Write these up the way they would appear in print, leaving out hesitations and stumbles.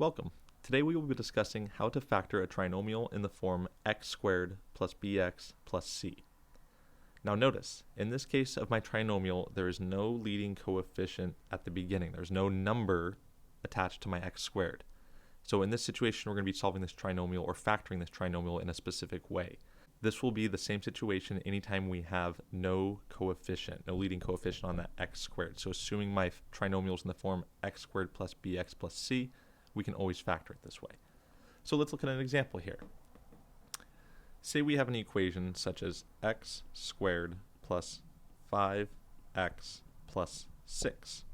Welcome. Today we will be discussing how to factor a trinomial in the form x squared plus bx plus c. Now notice, in this case of my trinomial, there is no leading coefficient at the beginning. There's no number attached to my x squared. So in this situation, we're going to be solving this trinomial or factoring this trinomial in a specific way. This will be the same situation anytime we have no coefficient, no leading coefficient on that x squared. So assuming my trinomial is in the form x squared plus bx plus c, we can always factor it this way. So let's look at an example here. Say we have an equation such as x squared plus 5x plus 6.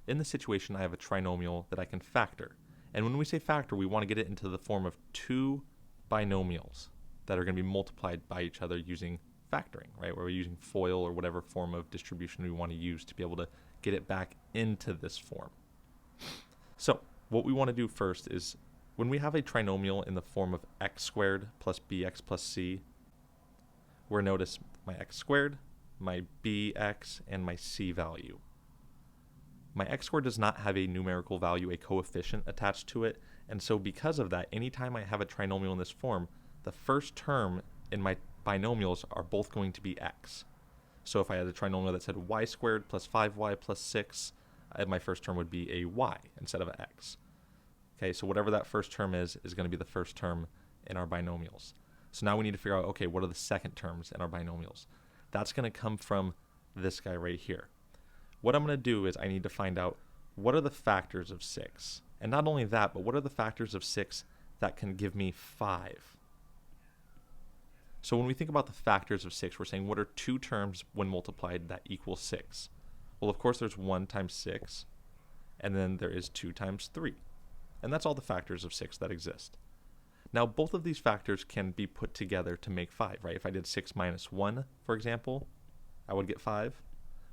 In this situation, I have a trinomial that I can factor. And when we say factor, we want to get it into the form of two binomials that are going to be multiplied by each other using factoring, right? Where we're using FOIL or whatever form of distribution we want to use to be able to get it back into this form. So what we want to do first is when we have a trinomial in the form of x squared plus bx plus c, where notice my x squared, my bx, and my c value. My x squared does not have a numerical value, a coefficient attached to it, and so because of that, anytime I have a trinomial in this form, the first term in my binomials are both going to be x. So if I had a trinomial that said y squared plus 5y plus 6, my first term would be a y instead of an x. Okay, so whatever that first term is going to be the first term in our binomials. So now we need to figure out, okay, what are the second terms in our binomials? That's going to come from this guy right here. What I'm going to do is I need to find out what are the factors of 6. And not only that, but what are the factors of 6 that can give me 5? So when we think about the factors of 6, we're saying what are two terms when multiplied that equal 6? Well, of course, there's 1 times 6, and then there is 2 times 3. And that's all the factors of 6 that exist. Now, both of these factors can be put together to make 5, right? If I did 6 minus 1, for example, I would get 5.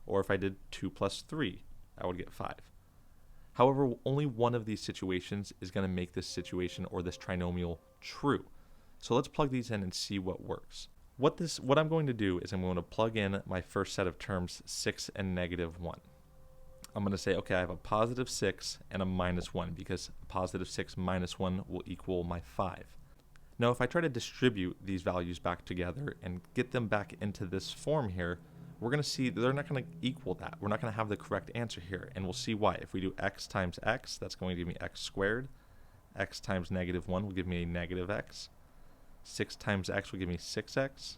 Or if I did 2 plus 3, I would get 5. However, only one of these situations is going to make this situation or this trinomial true. So let's plug these in and see what works. What I'm going to do is I'm going to plug in my first set of terms, 6 and negative 1. I'm going to say, okay, I have a positive 6 and a minus 1 because positive 6 minus 1 will equal my 5. Now, if I try to distribute these values back together and get them back into this form here, we're going to see that they're not going to equal that. We're not going to have the correct answer here, and we'll see why. If we do x times x, that's going to give me x squared. X times negative 1 will give me a negative x. 6 times x will give me 6x.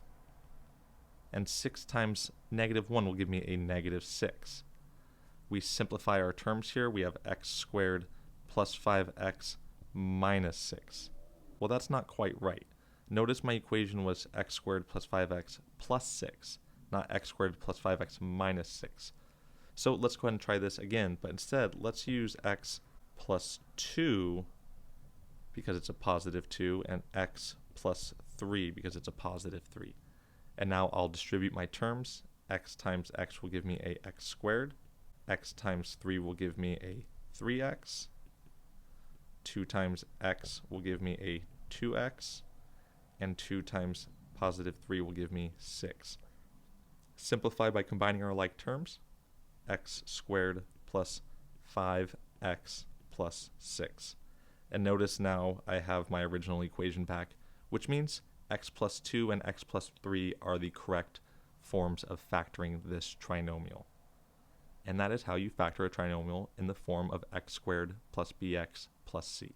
And 6 times negative 1 will give me a negative 6. We simplify our terms here. We have x squared plus 5x minus 6. Well, that's not quite right. Notice my equation was x squared plus 5x plus 6, not x squared plus 5x minus 6. So let's go ahead and try this again, but instead let's use x plus 2 because it's a positive 2 and x plus 3 because it's a positive 3. And now I'll distribute my terms. X times x will give me a x squared. X times 3 will give me a 3x. 2 times x will give me a 2x. And 2 times positive 3 will give me 6. Simplify by combining our like terms. X squared plus 5x plus 6. And notice now I have my original equation back, which means x plus 2 and x plus 3 are the correct forms of factoring this trinomial. And that is how you factor a trinomial in the form of x squared plus bx plus c.